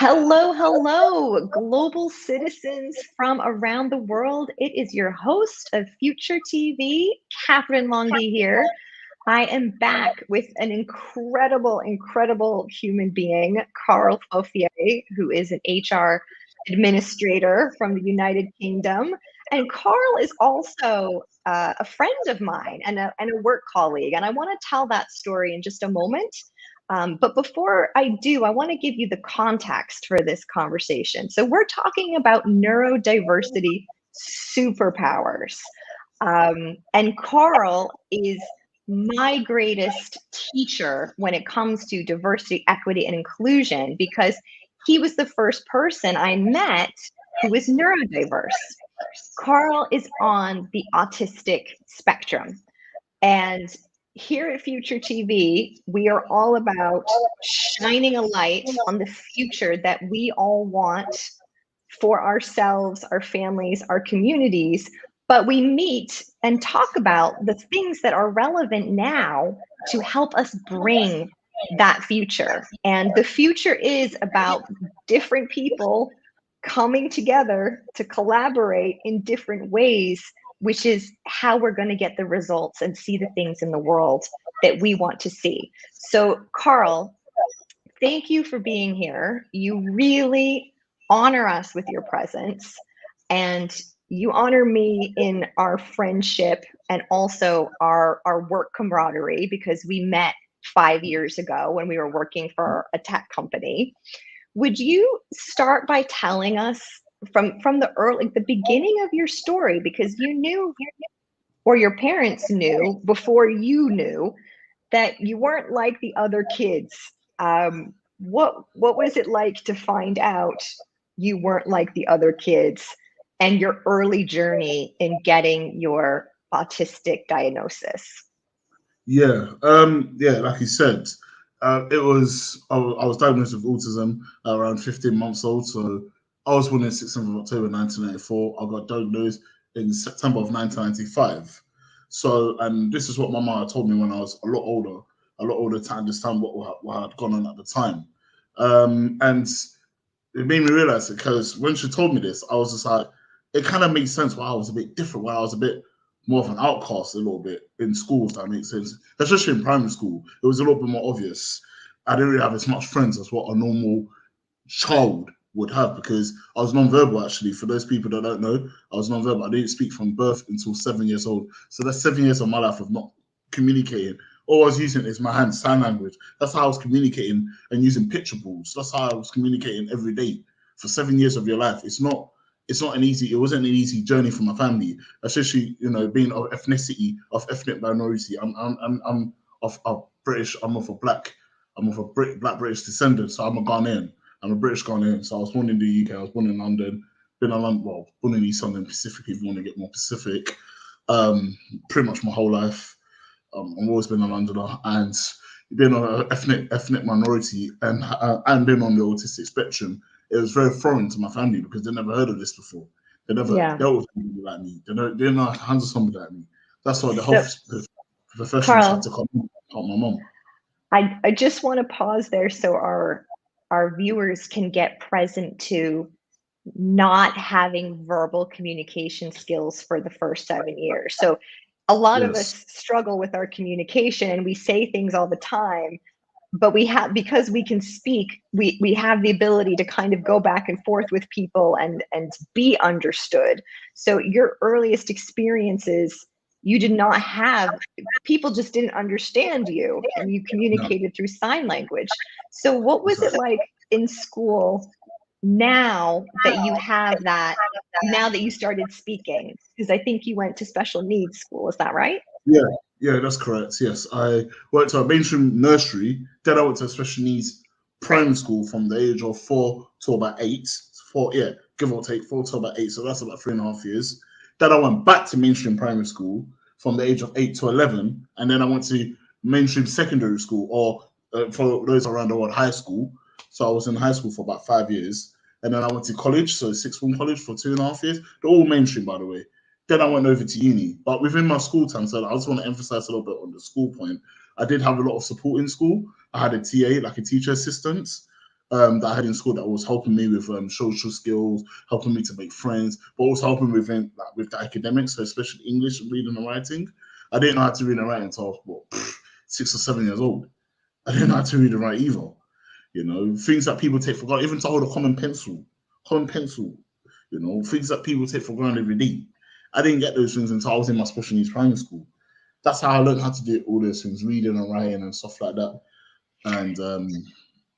Hello, hello, global citizens from around the world. It is your host of Future TV, Catherine Longy here. I am back with an incredible human being, Carl Fofie, who is an HR administrator from the United Kingdom. And Carl is also a friend of mine and a work colleague. And I want to tell that story in just a moment. But before I do, I want to give you the context for this conversation. So we're talking about neurodiversity superpowers. And Carl is my greatest teacher when it comes to diversity, equity, and inclusion, because he was the first person I met who was neurodiverse. Carl is on the autistic spectrum. And here at Future TV, we are all about shining a light on the future that we all want for ourselves, our families, our communities. But we meet and talk about the things that are relevant now to help us bring that future. And the future is about different people coming together to collaborate in different ways, which is how we're going to get the results and see the things in the world that we want to see. So, Carl, thank you for being here. You really honor us with your presence, and you honor me in our friendship and also our work camaraderie, because we met 5 years ago when we were working for a tech company. Would you start by telling us from the beginning of your story, because you knew, or your parents knew before you knew, that you weren't like the other kids. What was it like to find out you weren't like the other kids, and your early journey in getting your autistic diagnosis? Like you said, I was diagnosed with autism around 15 months old. So I was born on 6th of October 1994. I got diagnosed in September of 1995. So, and this is what my mom told me when I was a lot older to understand what had gone on at the time. And it made me realize it, because when she told me this, I was just like, it kind of makes sense why I was a bit different, why I was a bit more of an outcast a little bit in school, if that makes sense. Especially in primary school, it was a little bit more obvious. I didn't really have as much friends as what a normal child would have, because I was non-verbal. Actually, for those people that don't know, I was non-verbal. I didn't speak from birth until 7 years old. So that's 7 years of my life of not communicating. All I was using is my hands, sign language. That's how I was communicating, and using picturables. That's how I was communicating every day for 7 years of your life. It wasn't an easy journey for my family, especially, being of ethnicity, of ethnic minority. I'm of British. I'm of a black British descendant. So I'm a Ghanaian. I'm a British Ghanaian. So I was born in the UK. I was born in London. Born in East London, Pacific, if you want to get more specific. Pretty much my whole life. I've always been a Londoner, and being on an ethnic minority, and being on the autistic spectrum, it was very foreign to my family, because they never heard of this before. They never dealt with somebody like me. They didn't know how to handle somebody like me. That's why the health professionals had to come and help my mom. I just want to pause there so our viewers can get present to not having verbal communication skills for the first 7 years. So a lot of us struggle with our communication, and we say things all the time, but because we can speak, we have the ability to kind of go back and forth with people and be understood. So your earliest experiences, you did not have, people just didn't understand you, and you communicated through sign language. So what was it like in school now that you have that, now that you started speaking? Because I think you went to special needs school, is that right? Yeah, that's correct. Yes, I went to a mainstream nursery. Then I went to a special needs primary school from the age of 4 to about 8. Give or take 4 to about 8. So that's about 3.5 years. Then I went back to mainstream primary school from the age of 8 to 11, and then I went to mainstream secondary school, or for those around the world, high school. So I was in high school for about 5 years, and then I went to college, so sixth form college, for 2.5 years. They're all mainstream, by the way. Then I went over to uni, but within my school time, so I just want to emphasize a little bit on the school point. I did have a lot of support in school. I had a TA, like a teacher assistant. that I had in school that was helping me with social skills, helping me to make friends, but also helping me with the academics, so especially English, reading and writing. I didn't know how to read and write until I was, 6 or 7 years old. I didn't know how to read and write either. You know, things that people take for granted, even to hold a common pencil, you know, things that people take for granted every day. I didn't get those things until I was in my special needs primary school. That's how I learned how to do all those things, reading and writing and stuff like that. And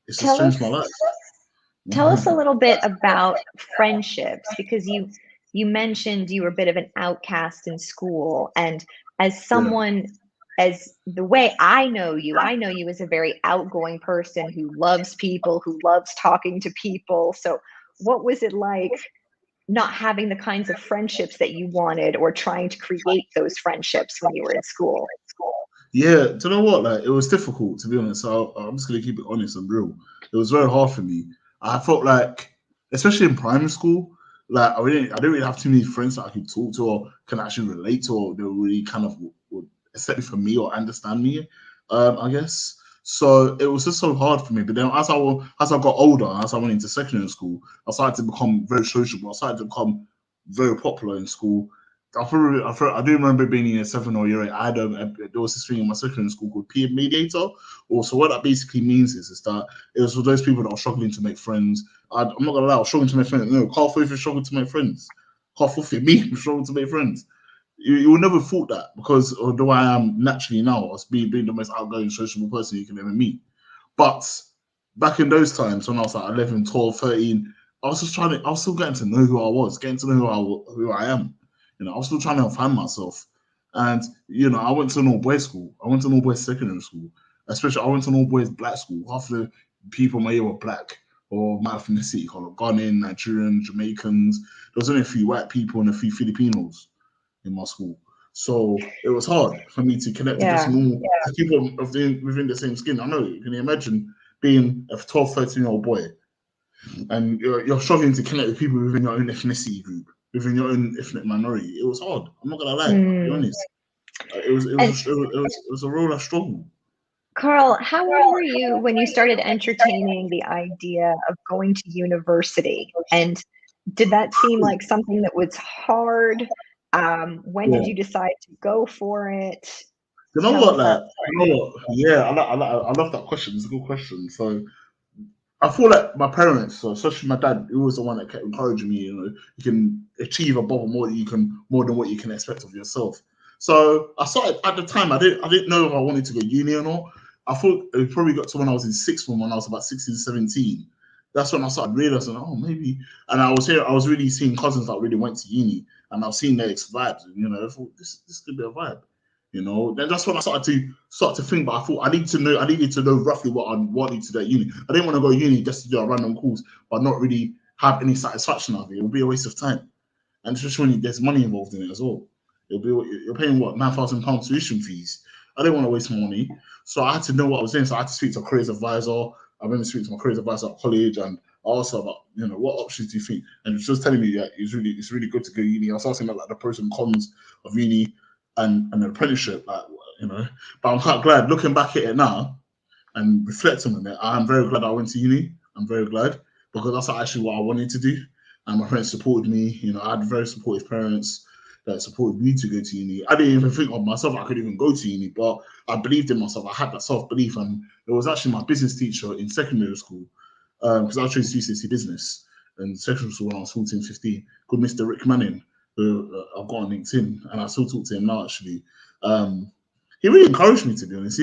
it's just Tell changed my us life. tell us a little bit about friendships, because you mentioned you were a bit of an outcast in school, and as Yeah. someone, as the way I know you as a very outgoing person who loves people, who loves talking to people. So what was it like not having the kinds of friendships that you wanted, or trying to create those friendships when you were in school? Yeah, do you know what? Like, it was difficult, to be honest. So I'm just gonna keep it honest and real. It was very hard for me. I felt like, especially in primary school, like I didn't really have too many friends that I could talk to or can actually relate to, or they were really kind of would accept me for me or understand me. I guess. So it was just so hard for me. But then as I got older, as I went into secondary school, I started to become very sociable. I started to become very popular in school. I do remember being in year 7 or year 8. There was this thing in my secondary school called peer mediator. Also, what that basically means is that it was for those people that are struggling to make friends. I'm not gonna lie, I was struggling to make friends. No, Carl Fofie struggled to make friends. Carl Fofie, me, struggled to make friends. You would never thought that, because although I am naturally now, as being the most outgoing, sociable person you can ever meet. But back in those times when I was like 11, 12, 13, I was I was still getting to know who I was, getting to know who I am. You know, I was still trying to find myself. And, you know, I went to an all boys school. I went to an all boys secondary school. Especially, I went to an all boys black school. Half the people in my year were black, or my ethnicity, called Ghanaian, Nigerian, Jamaicans. There was only a few white people and a few Filipinos in my school. So it was hard for me to connect to just Yeah. normal people within the same skin. I know, can you imagine being a 12, 13-year-old boy, and you're struggling to connect with people within your own ethnicity group, within your own ethnic minority? It was hard. I'm not gonna lie. I'll be Mm. honest. And It was a role I struggled. Carl, how old were you when you started entertaining the idea of going to university? And did that seem like something that was hard? When Yeah. did you decide to go for it? You know Tell what? us that Like, you know what? Yeah, I love that question. It's a good question. So I feel like my parents, so especially my dad, he was the one that kept encouraging me. You know, you can achieve above and more than what you can expect of yourself. So I started at the time. I didn't know if I wanted to go uni or not. I thought it probably got to when I was in sixth form, when I was about 16, 17. That's when I started realizing, oh, maybe. And I was really seeing cousins that really went to uni, and I was seeing their vibes. And, you know, I thought this could be a vibe. You know, then that's when I started to think. But I thought I needed to know roughly what I wanted to do at uni. I didn't want to go to uni just to do a random course, but not really have any satisfaction of it. It would be a waste of time, and especially when there's money involved in it as well. You're paying what, £9,000 tuition fees. I didn't want to waste my money, so I had to know what I was doing. So I had to speak to a careers advisor. I went to speak to my careers advisor at college, and I asked her about, you know, what options do you think? And she was telling me that it's really good to go to uni. I was asking about like the pros and cons of uni and an apprenticeship, like, you know. But I'm quite glad looking back at it now and reflecting on it. I'm very glad I went to uni. I'm very glad, because that's actually what I wanted to do. And my parents supported me. You know, I had very supportive parents that supported me to go to uni. I didn't even think of myself I could even go to uni, but I believed in myself. I had that self belief, and it was actually my business teacher in secondary school, because I chose GCSE business in secondary school when I was 14, 15, called Mr. Rick Manning, who I've got on LinkedIn, and I still talk to him now. Actually, he really encouraged me, to be honest.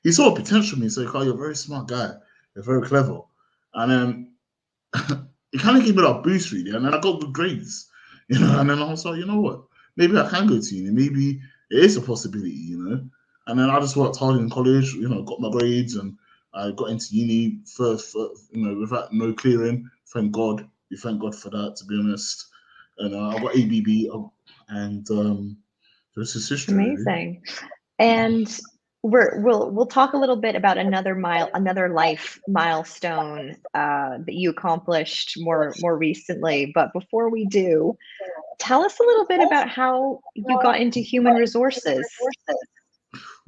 He saw a potential in me. So, Carl, you're a very smart guy. You're very clever. And then it kind of gave me that boost, really. And then I got good grades, you know. And then I was like, you know what? Maybe I can go to uni. Maybe it is a possibility, you know. And then I just worked hard in college, you know, got my grades, and I got into uni for you know, without no clearing. Thank God. We thank God for that, to be honest. And I got ABB, and this is history, really. amazing. And we'll talk a little bit about another life milestone that you accomplished more recently. But before we do, tell us a little bit about how you got into human resources.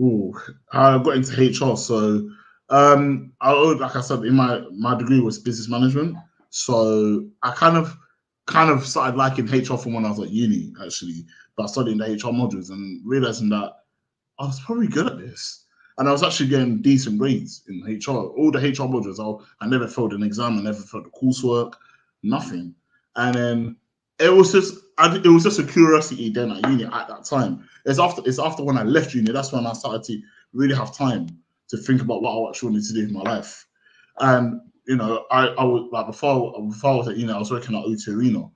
Ooh, I got into HR. So Like I said, in my degree was business management, so I kind of started liking HR from when I was at uni, actually, by studying the HR modules and realizing that I was probably good at this. And I was actually getting decent grades in HR. All the HR modules, I never failed an exam, I never failed the coursework, nothing. And then it was just a curiosity then at uni at that time. It's after when I left uni, that's when I started to really have time to think about what I actually wanted to do with my life. And I was like before I was at uni, I was working at Otorino.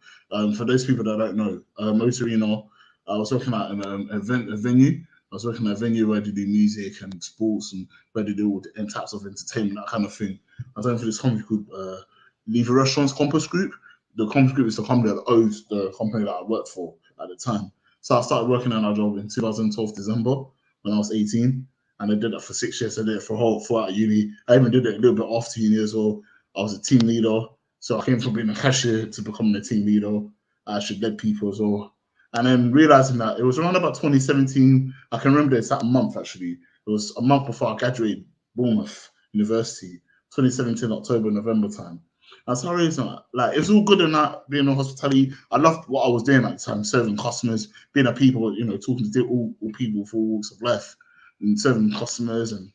For those people that don't know, Otorino, I was working at a venue. I was working at a venue where they do music and sports and where they do all the types of entertainment, that kind of thing. I was working for this company called Lever Restaurants Compass Group. The Compass Group is the company that owns the company that I worked for at the time. So I started working on that job in 2012 December when I was 18, and I did that for 6 years. I did it throughout uni. I even did it a little bit after uni as well. I was a team leader, so I came from being a cashier to becoming a team leader. I actually led people as well. And then realizing that it was around about 2017, I can remember the exact month actually. It was a month before I graduated Bournemouth University, 2017, October, November time. That's how it is. Like, it's all good in that, being in hospitality. I loved what I was doing at the time, serving customers, being a people, talking to all people for all walks of life, and serving customers and,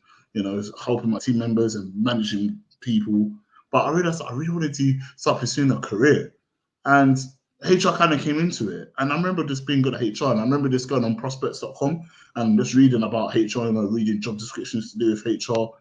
helping my team members and managing people. But I realized that I really wanted to start pursuing a career. And HR kind of came into it. And I remember just being good at HR. And I remember just going on prospects.com and just reading about HR, reading job descriptions to do with HR.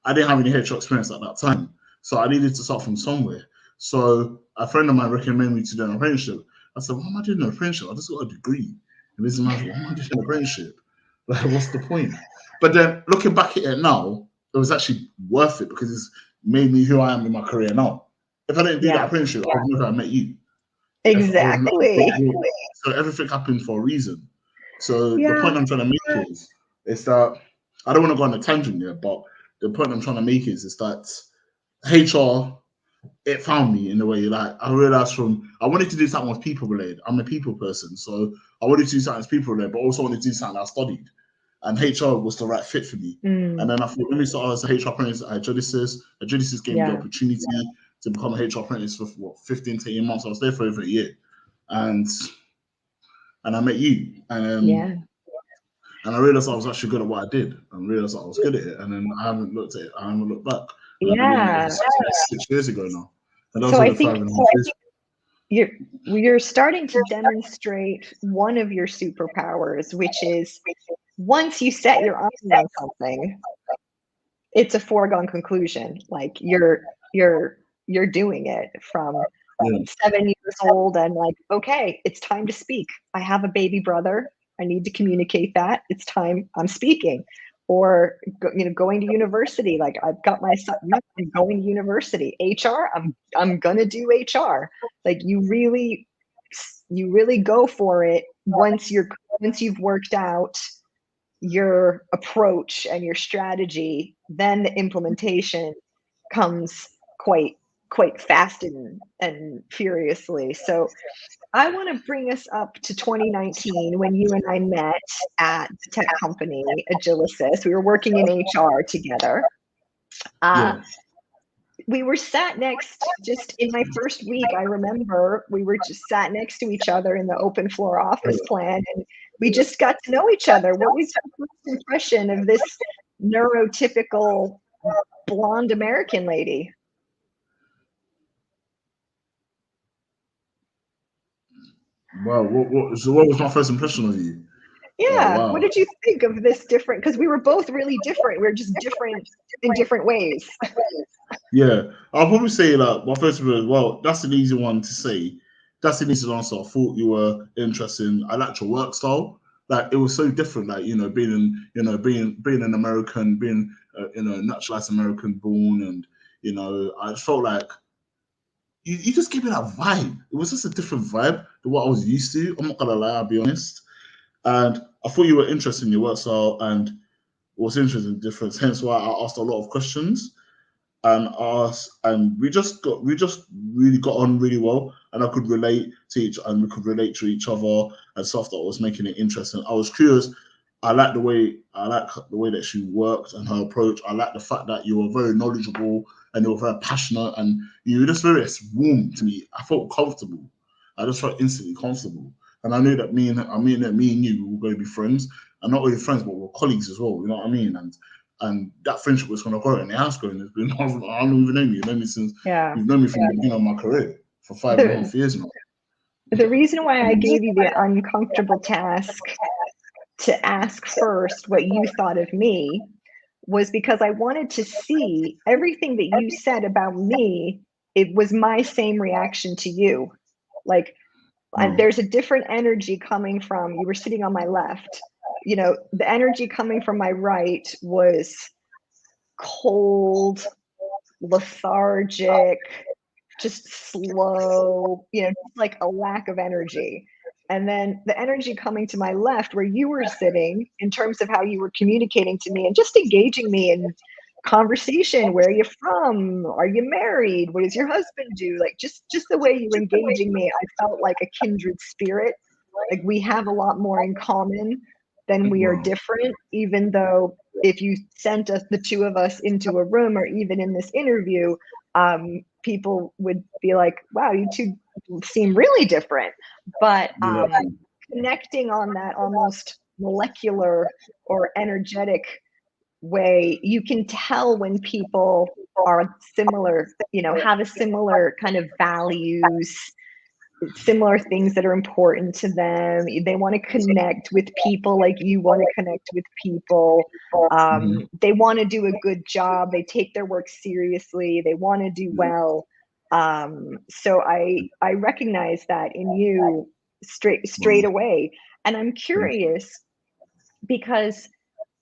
I didn't have any HR experience at that time. So I needed to start from somewhere. So a friend of mine recommended me to do an apprenticeship. I said, why am I doing an apprenticeship? I just got a degree in business management. Why am I doing an apprenticeship? Like, what's the point? But then looking back at it now, it was actually worth it because it's made me who I am in my career now. If I didn't do that apprenticeship, I would never have met you. Exactly. So everything happened for a reason. So the point I'm trying to make is that I don't want to go on a tangent here, but the point I'm trying to make is that HR, it found me in a way. Like, I realized I wanted to do something with people related. I'm a people person, so I wanted to do something with people related, but also wanted to do something I studied. And HR was the right fit for me. And then I thought, let me start as a HR apprentice at Genesis. Genesis gave me the opportunity to become a HR apprentice for 15 to 18 months. I was there for over a year. And I met you. And I realized I was actually good at what I did. And realized I was good at it. And then I haven't looked at it. I haven't looked back. And I've been doing it ever since 6 years ago now. And so I think you're starting to demonstrate one of your superpowers, which is once you set your eyes on something, it's a foregone conclusion. Like, you're doing it from 7 years old and like, okay, it's time to speak. I have a baby brother. I need to communicate that. It's time, I'm speaking. Or going to university. Like, I've got my son, I'm going to university. HR, I'm gonna do HR. Like, you really go for it once you've worked out your approach and your strategy. Then the implementation comes quite fast and furiously. So I want to bring us up to 2019 when you and I met at the tech company Agilicis. We were working in HR together. We were sat next, just in my first week, I remember we were just sat next to each other in the open floor office plan, and we just got to know each other. What was your first impression of this neurotypical blonde American lady? Wow, what was my first impression of you? Yeah, wow. What did you think of this different? Because we were both really different. We were just different in different ways. Yeah, I'll probably say that my first impression, well, that's an easy one to say. That's an easy answer. I thought you were interesting. I liked your work style. Like, it was so different. Like, being an American, being naturalized American born, and I felt like you just gave me that vibe. It was just a different vibe to what I was used to. I'm not gonna lie, I'll be honest. And I thought you were interested in your work style and was interested in difference. Hence why I asked a lot of questions and we just really got on really well. And I could relate to we could relate to each other and stuff that was making it interesting. I was curious I like the way that she worked and her approach. I like the fact that you were very knowledgeable and you were very passionate and you were just very warm to me. I felt comfortable. I just felt instantly comfortable. And I knew that me and you were going to be friends, and not only friends, but we're colleagues as well. You know what I mean? And that friendship was going to grow, and it has grown. It's been I don't even know me. You've known me since you've known me from the beginning of my career for 5.5 years now. The reason why I gave you the uncomfortable task to ask first what you thought of me was because I wanted to see everything that you said about me. It was my same reaction to you. Like, there's a different energy coming from, you were sitting on my left. You know, the energy coming from my right was cold, lethargic, just slow, you know, like a lack of energy. And then the energy coming to my left, where you were sitting, in terms of how you were communicating to me and just engaging me in conversation. Where are you from? Are you married? What does your husband do? Like just the way you were engaging me, I felt like a kindred spirit. Like we have a lot more in common than we are different, even though if you sent us, the two of us, into a room or even in this interview, people would be like, wow, you two seem really different. But connecting on that almost molecular or energetic way, you can tell when people are similar, you know, have a similar kind of values, similar things that are important to them. They want to connect with people like you want to connect with people. They want to do a good job. They take their work seriously. They want to do well. So I recognize that in you straight away. And I'm curious because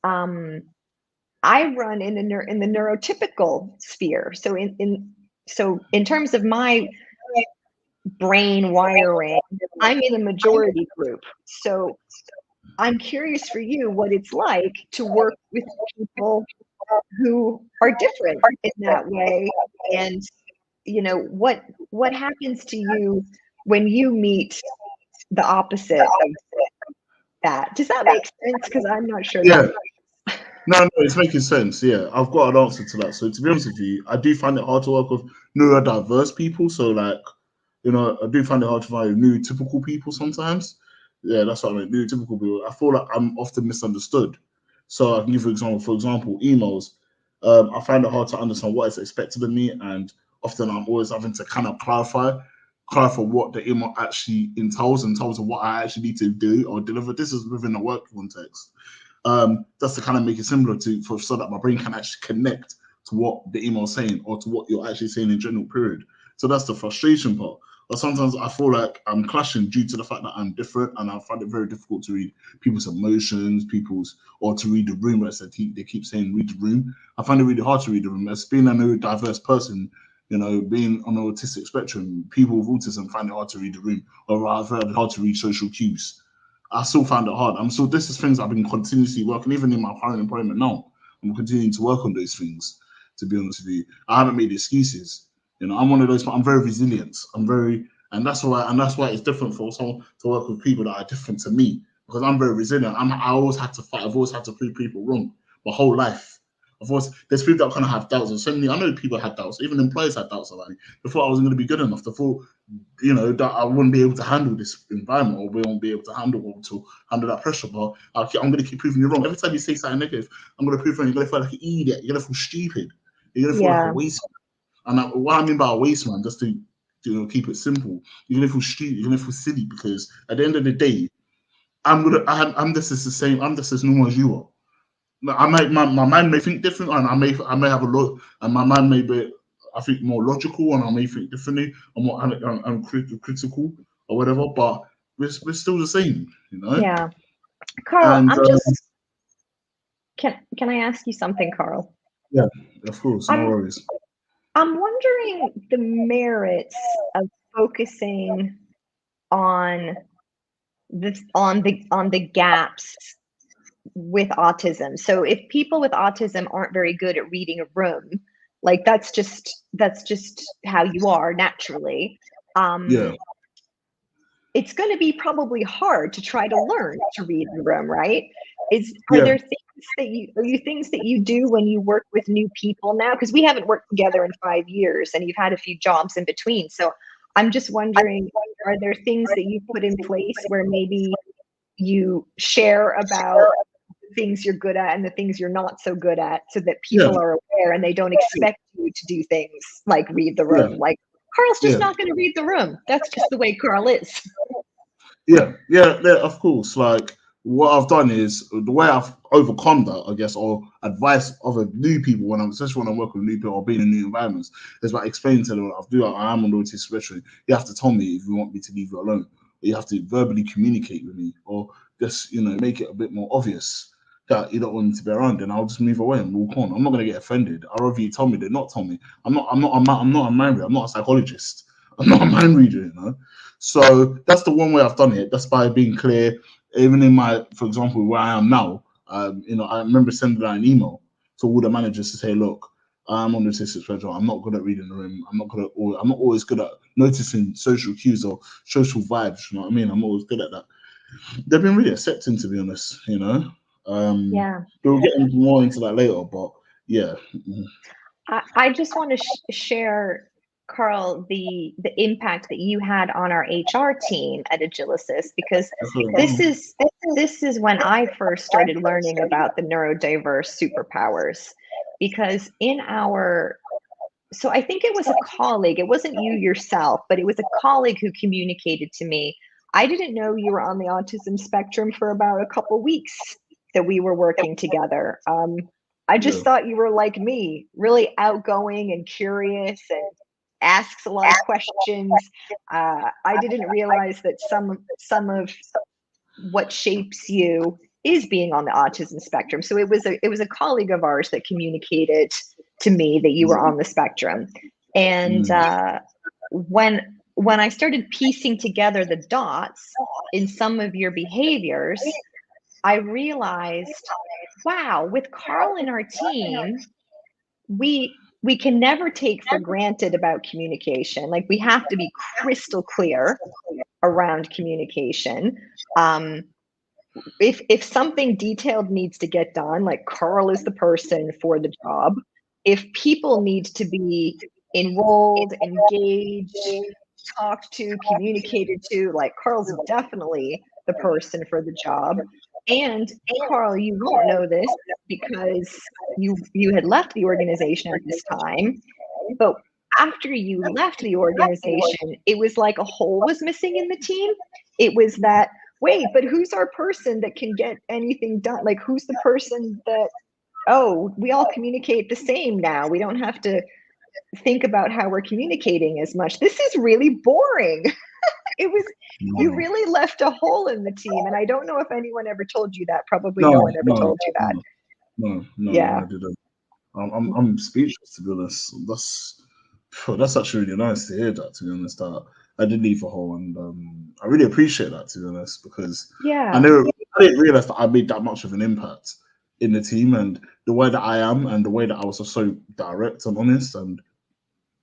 I run in the neurotypical sphere. So in terms of my brain wiring, I'm in a majority group. So I'm curious for you what it's like to work with people who are different in that way, and you know what happens to you when you meet the opposite of that. Does that make sense? Because I'm not sure. Yeah. No, it's making sense. Yeah, I've got an answer to that. So to be honest with you, I do find it hard to work with neurodiverse people. So like, you know, I do find it hard to find neurotypical people sometimes. Yeah, that's what I mean. Neurotypical people. I feel like I'm often misunderstood. So I can give you an example. For example, emails. I find it hard to understand what is expected of me, and often I'm always having to kind of clarify what the email actually entails in terms of what I actually need to do or deliver. This is within a work context. Just to kind of make it similar so that my brain can actually connect to what the email is saying or to what you're actually saying in general, period. So that's the frustration part. But sometimes I feel like I'm clashing due to the fact that I'm different, and I find it very difficult to read people's emotions, or to read the room. As they keep saying, read the room. I find it really hard to read the room. As being a neurodiverse person, you know, being on the autistic spectrum, people with autism find it hard to read the room, or rather hard to read social cues. I still find it hard. This is things I've been continuously working, even in my current employment now. I'm continuing to work on those things, to be honest with you. I haven't made excuses. You know, I'm one of those, but I'm very resilient. And that's why it's different for someone to work with people that are different to me, because I'm very resilient. I always had to fight. I've always had to prove people wrong my whole life. There's people that kind of have doubts. And certainly, I know people had doubts. Even employers had doubts about me. They thought I wasn't going to be good enough. They thought, you know, that I wouldn't be able to handle this environment, or we won't be able to handle that pressure. But I'm going to keep proving you wrong. Every time you say something negative, I'm going to prove you wrong. You're going to feel like an idiot. You're going to feel stupid. You're going to feel like a waste man. And what I mean by a waste man, just to keep it simple, you're going to feel stupid. You're going to feel silly, because at the end of the day, I'm just as normal as you are. My mind may think different, and I may have a lot, and my mind may be, I think, more logical, and I may think differently, or more critical or whatever. But we're still the same, you know. Yeah, Carl, And I'm just. Can I ask you something, Carl? Yeah, of course, no worries. I'm wondering the merits of focusing on the gaps with autism. So if people with autism aren't very good at reading a room, like that's just how you are naturally. It's going to be probably hard to try to learn to read the room, right? Are Yeah, there things that you do when you work with new people now? Because we haven't worked together in 5 years, and you've had a few jobs in between. So I'm just wondering, are there things that you put in place where maybe you share about the things you're good at and the things you're not so good at, so that yeah, people are aware and they don't expect you to do things like read the yeah, room? Like, Carl's just yeah. not going to read the room. That's just the way Carl is. Yeah, of course. Like what I've done is the way I've overcome that, I guess, or advise other new people when especially when I'm working with new people or being in new environments, is by explaining to them I am on the autism spectrum. You have to tell me if you want me to leave you alone. You have to verbally communicate with me, or just make it a bit more obvious that you don't want me to be around. Then I'll just move away and walk on. I'm not gonna get offended. I'd rather you tell me than not tell me. I'm not a mind reader. I'm not a psychologist. I'm not a mind reader. So that's the one way I've done it. That's by being clear. Even in for example, where I am now, I remember sending out an email to all the managers to say, look, I'm on the autistic spectrum. I'm not good at reading the room. I'm not always good at noticing social cues or social vibes. You know what I mean? I'm always good at that. They've been really accepting, to be honest. Yeah. We'll get more into that later, but yeah. I just want to share, Carl, the impact that you had on our HR team at Agilicis, because this is this is when I first started learning about the neurodiverse superpowers. Because so I think it was a colleague, it wasn't you yourself, but it was a colleague who communicated to me. I didn't know you were on the autism spectrum for about a couple weeks that we were working together. I just thought you were like me, really outgoing and curious and asks a lot of questions. I didn't realize that some of what shapes you is being on the autism spectrum. So it was a colleague of ours that communicated to me that you were on the spectrum. And when I started piecing together the dots in some of your behaviors, I realized, wow, with Carl in our team, we can never take for granted about communication. Like, we have to be crystal clear around communication. If something detailed needs to get done, like, Carl is the person for the job. If people need to be enrolled, engaged, talked to, communicated to, like, Carl's definitely the person for the job. And Carl, you won't know this because you had left the organization at this time, but after you left the organization, it was like a hole was missing in the team. It was that, wait, but who's our person that can get anything done? Like, who's the person that, oh, we all communicate the same now. We don't have to think about how we're communicating as much. This is really boring. You really left a hole in the team. And I don't know if anyone ever told you that. Probably no one ever told you that. No, I didn't. I'm speechless, to be honest. That's actually really nice to hear that, to be honest. I did leave a hole, and I really appreciate that, to be honest, because I didn't realize that I made that much of an impact in the team, and the way that I am, and the way that I was so direct and honest and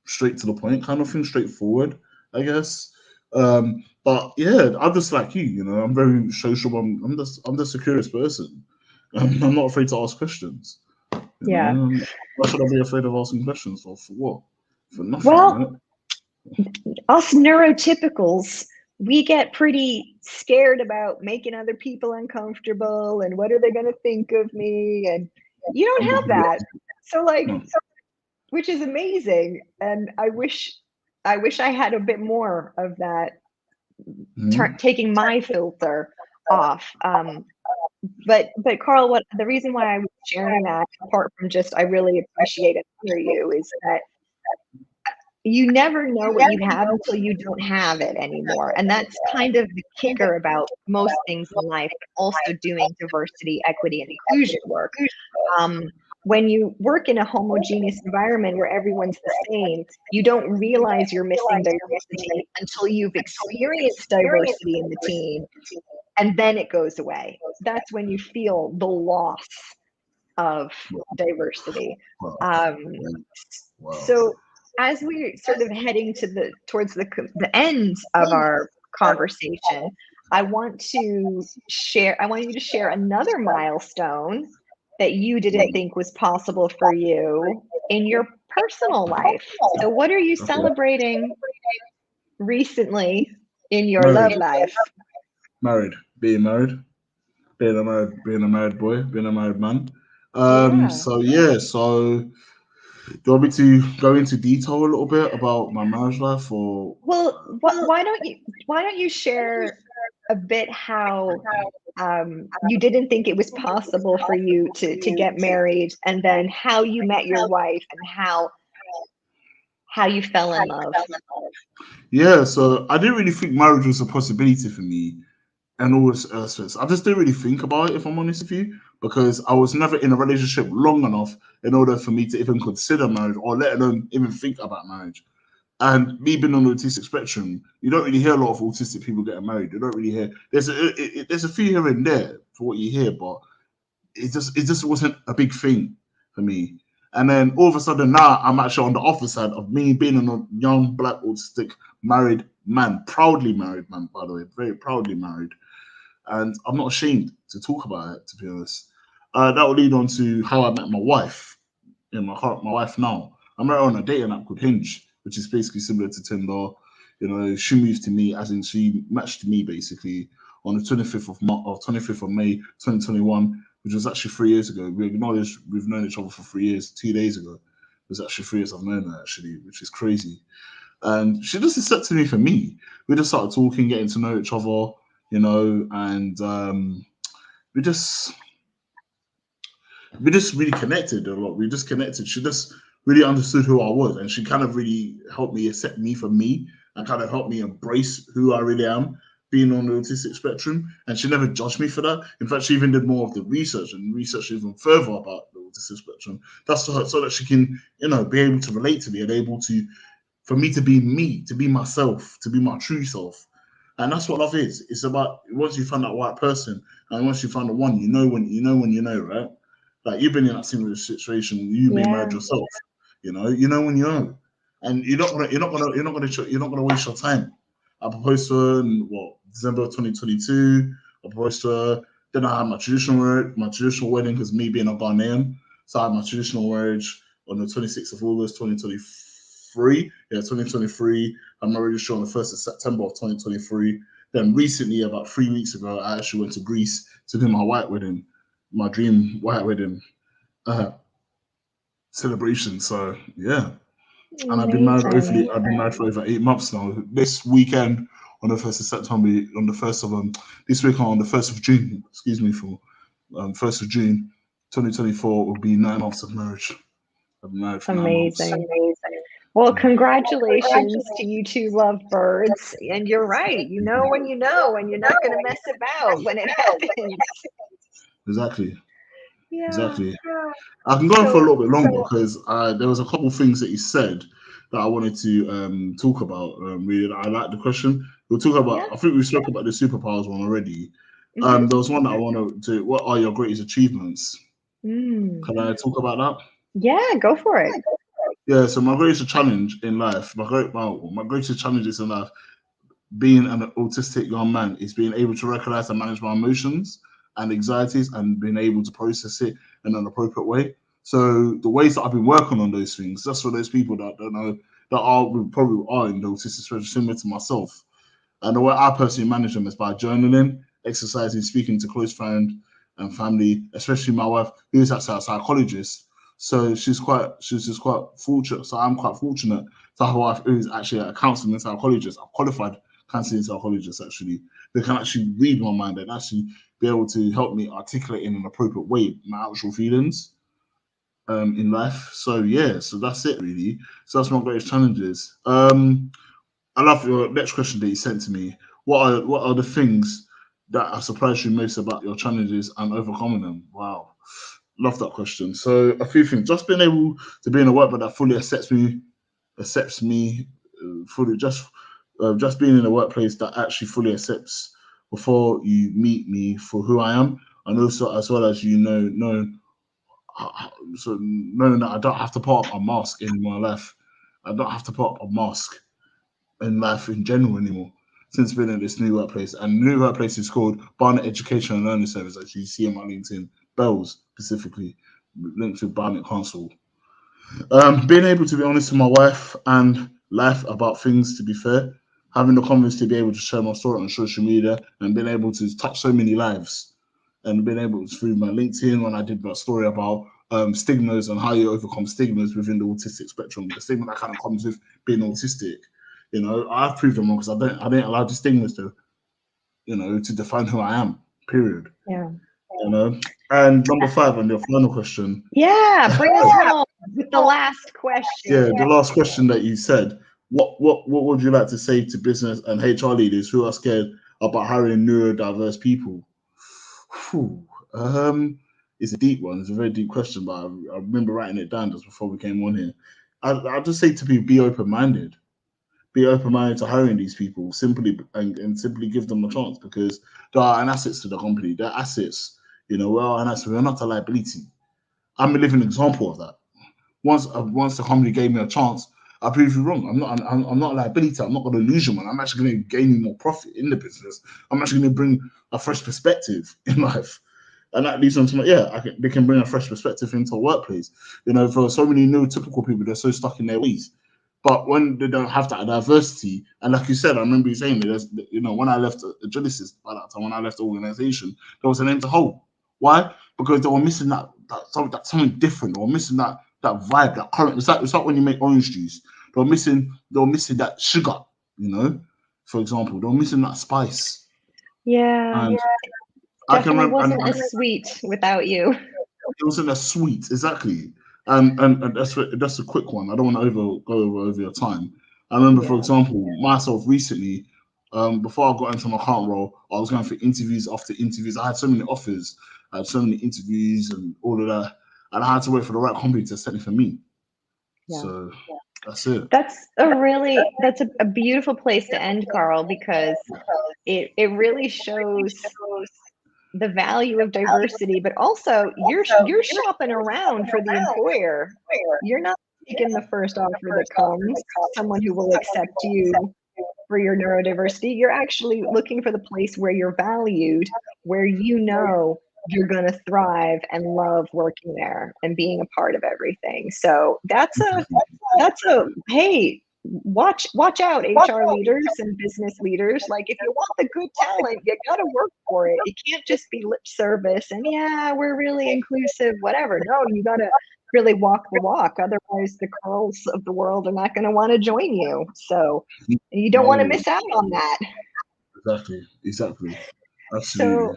straight to the point, kind of thing, straightforward, I guess. But yeah, I'm just like you. I'm very sociable. I'm just a curious person. I'm not afraid to ask questions. Yeah. Why should I be afraid of asking questions for what? For nothing, Well, right? us neurotypicals, we get pretty scared about making other people uncomfortable and what are they going to think of me, and you don't have that. So, like, which is amazing, and I wish I had a bit more of that, taking my filter off. But Carl, what the reason why I was sharing that, apart from just I really appreciate and honor you, is that you never know what you have until you don't have it anymore. And that's kind of the kicker about most things in life, but also doing diversity, equity, and inclusion work. When you work in a homogeneous environment where everyone's the same, you don't realize you're missing diversity until you've experienced diversity in the team, and then it goes away. That's when you feel the loss of diversity. So as we're sort of heading towards the end of our conversation, I want you to share another milestone that you didn't think was possible for you in your personal life. So what are you Okay. celebrating recently in your Married, love life? married, being a married boy, being a married man. Yeah. So yeah, so do you want me to go into detail a little bit about my marriage life, or Well, why don't you share a bit how you didn't think it was possible for you to get married, and then how you met your wife and how you fell in love. yeah? So I didn't really think marriage was a possibility for me, and all this aspects. I just didn't really think about it, if I'm honest with you, because I was never in a relationship long enough in order for me to even consider marriage, or let alone even think about marriage. And me being on the autistic spectrum, you don't really hear a lot of autistic people getting married. You don't really hear. There's a few here and there for what you hear, but it just wasn't a big thing for me. And then all of a sudden now I'm actually on the opposite side of me being a young black autistic married man, proudly married man, by the way, very proudly married, and I'm not ashamed to talk about it. To be honest, that will lead on to how I met my wife. My wife now. I met her on a dating app called Hinge, which is basically similar to Tinder. She moved to me, as in she matched me basically on the 25th of May 2021, which was actually 3 years ago. We acknowledged we've known each other for 3 years. 2 days ago, it was actually 3 years I've known her actually, which is crazy. And she just accepted me for me. We just started talking, getting to know each other, and we just we just really connected a lot. We just connected. She just really understood who I was, and she kind of really helped me accept me for me, and kind of helped me embrace who I really am, being on the autistic spectrum. And she never judged me for that. In fact, she even did more of the research and researched even further about the autistic spectrum. That's so that she can, be able to relate to me and able to, for me to be me, to be myself, to be my true self. And that's what love is. It's about once you find that right person, and once you find the one, right? Like you've been in that similar situation, you've been married Yeah. yourself. You know when you know, and you're not gonna waste your time. I proposed to her in December 2022. I proposed to her. Then I had my traditional wedding because me being a Ghanaian. So I had my traditional marriage on the 26th of August 2023. Yeah, 2023. I'm married on the 1st of September of 2023. Then recently, about 3 weeks ago, I actually went to Greece to do my white wedding, my dream white wedding uh, celebration. So yeah, and Amazing. I've been married for over 8 months now. This weekend on the 1st of September, on the first of this week on the 1st of June, excuse me, for 1st of June, 2024 will be 9 months of marriage. I've been married for 9 months. Amazing. Well, Yeah. congratulations to you two lovebirds. And you're right. You know, and you're not going to mess about when it happens. Exactly, Yeah. exactly. I can go on for a So, little bit longer because there was a couple things that you said that I wanted to talk about. I like the question. We'll talk about. yeah. I think we spoke about the superpowers one already. Hmm. There was one that I want to. What are your greatest achievements? Mm. Can I talk about that? Yeah, go for it. Yeah. So my greatest challenge in life, my greatest challenges in life, being an autistic young man, is being able to recognize and manage my emotions and anxieties and being able to process it in an appropriate way. So the ways that I've been working on those things, just for those people that don't know, that probably are in the autistic spectrum similar to myself. And the way I personally manage them is by journaling, exercising, speaking to close friends and family, especially my wife, who is actually a psychologist. So she's just quite fortunate. So I'm quite fortunate to have a wife who is actually a counselling psychologist, a qualified counselling psychologist actually. They can actually read my mind and actually be able to help me articulate in an appropriate way my actual feelings in life. So yeah, so that's it really. So that's my greatest challenges. I love your next question that you sent to me. What are the things that have surprised you most about your challenges and overcoming them? Wow, love that question. So a few things. Just being able to be in a workplace that fully accepts me fully. Just being in a workplace that actually fully accepts before you meet me for who I am, and also as well as so knowing that I don't have to put up a mask in my life. I don't have to put up a mask in life in general anymore. since being in this new workplace. And the new workplace is called Barnet Education and Learning Service, as you see on my LinkedIn, Bells specifically, linked to Barnet Council. Being able to be honest with my wife and life about things, to be fair, having the confidence to be able to share my story on social media and being able to touch so many lives, and being able to, through my LinkedIn, when I did my story about stigmas and how you overcome stigmas within the autistic spectrum, the stigma that kind of comes with being autistic. You know, I've proved them wrong because I didn't allow the stigmas to, you know, to define who I am. Period. Yeah. You know. And number 5, and your final question. Yeah, bring us home with the last question. Yeah, the last question that you said. What would you like to say to business and HR leaders who are scared about hiring neurodiverse people? Whew. It's a deep one. It's a very deep question, but I remember writing it down just before we came on here. I'll just say to people, be open-minded. Be open-minded to hiring these people, simply and simply give them a chance, because they are an asset to the company. They're assets. You know, well, and that's, we're not a liability. I'm a living example of that. Once the company gave me a chance, I proved you wrong. I'm not a liability. I'm not going to lose you, man. I'm actually going to gain you more profit in the business. I'm actually going to bring a fresh perspective in life. And that leads on to they can bring a fresh perspective into a workplace. You know, for so many neurotypical people, they're so stuck in their ways. But when they don't have that diversity, and like you said, I remember you saying that, you know, when I left Genesis by that time, when I left the organization, there was an empty hole. Why? Because they were missing that something different. They were missing that vibe, that current. It's like when you make orange juice. They were missing that sugar. You know, for example, they were missing that spice. Yeah. And I can Definitely remember, wasn't as sweet without you. it wasn't as sweet, exactly. And that's a quick one. I don't want to go over your time. I remember, for example, myself recently, before I got into my current role, I was going for interviews after interviews. I had so many offers, I had so many interviews and all of that, and I had to wait for the right company to set it for me. Yeah. So that's it. That's a beautiful place to end, Carl, because it really shows the value of diversity, but also you're shopping around for the employer. You're not taking the first offer that comes, someone who will accept you for your neurodiversity. You're actually looking for the place where you're valued, where you know you're going to thrive and love working there and being a part of everything. So that's a hey, watch out, HR leaders and business leaders. Like, if you want the good talent, you got to work for it. It can't just be lip service and yeah, we're really inclusive, whatever. No, you got to really walk the walk. Otherwise, the Carls of the world are not going to want to join you. So you don't want to miss out on that. Exactly. So,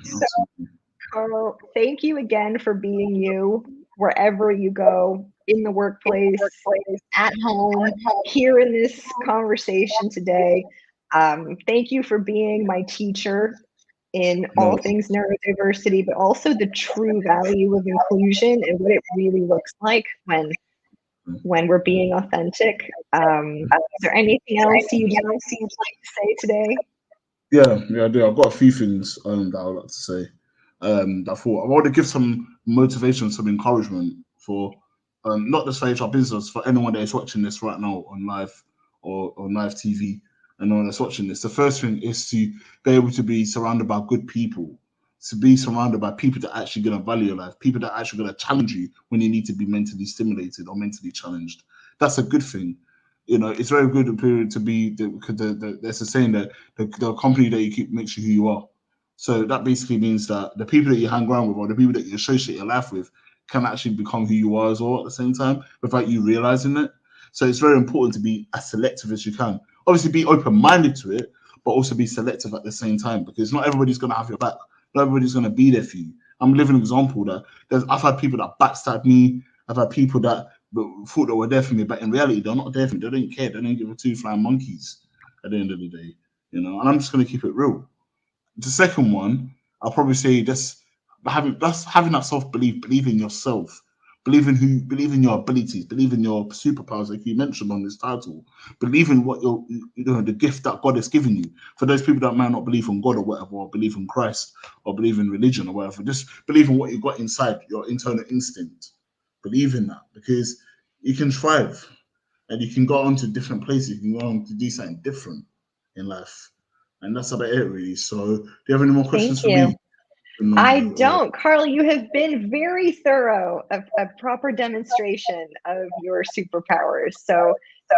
Carl, thank you again for being you wherever you go, in the workplace, at home, here in this conversation today. Thank you for being my teacher in all things neurodiversity, but also the true value of inclusion and what it really looks like when we're being authentic. Is there anything else you'd like to say today? Yeah, I do. I've got a few things that I would like to say. I thought I want to give some motivation, some encouragement for not just for HR business, for anyone that is watching this right now on live or on live TV, and anyone that's watching this. The first thing is to be able to be surrounded by good people, to be surrounded by people that are actually going to value your life, people that are actually going to challenge you when you need to be mentally stimulated or mentally challenged. That's a good thing. You know, it's very good to be because there's a saying that the company that you keep makes you who you are. So that basically means that the people that you hang around with or the people that you associate your life with can actually become who you are as well at the same time without you realizing it. So it's very important to be as selective as you can. Obviously, be open-minded to it, but also be selective at the same time, because not everybody's going to have your back. Not everybody's going to be there for you. I'm a living example that I've had people that backstab me. I've had people that thought they were there for me, but in reality, they're not there for me. They don't care. They don't give a two flying monkeys at the end of the day, you know. And I'm just going to keep it real. The second one, I'll probably say that's having that self-belief, believe in yourself, believe in your abilities, believe in your superpowers, like you mentioned on this title, believe in what the gift that God has given you. For those people that might not believe in God or whatever, or believe in Christ or believe in religion or whatever, just believe in what you got inside, your internal instinct. Believe in that, because you can thrive and you can go on to different places. You can go on to do something different in life. And that's about it, really. So, do you have any more questions Thank for you. me? No, I or don't. Carl, you have been very thorough, a proper demonstration of your superpowers. So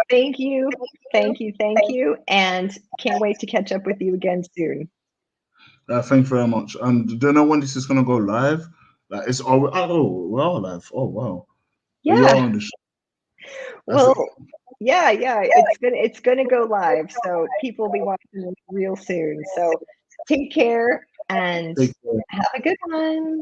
thank you, thank you, thank you, and can't wait to catch up with you again soon. thank you very much. And do you know when this is gonna go live? Like, we're all live. Oh wow, you are Yeah, on the show. That's well, yeah, it's gonna go live, so people will be watching this real soon. So take care and take care. have a good one.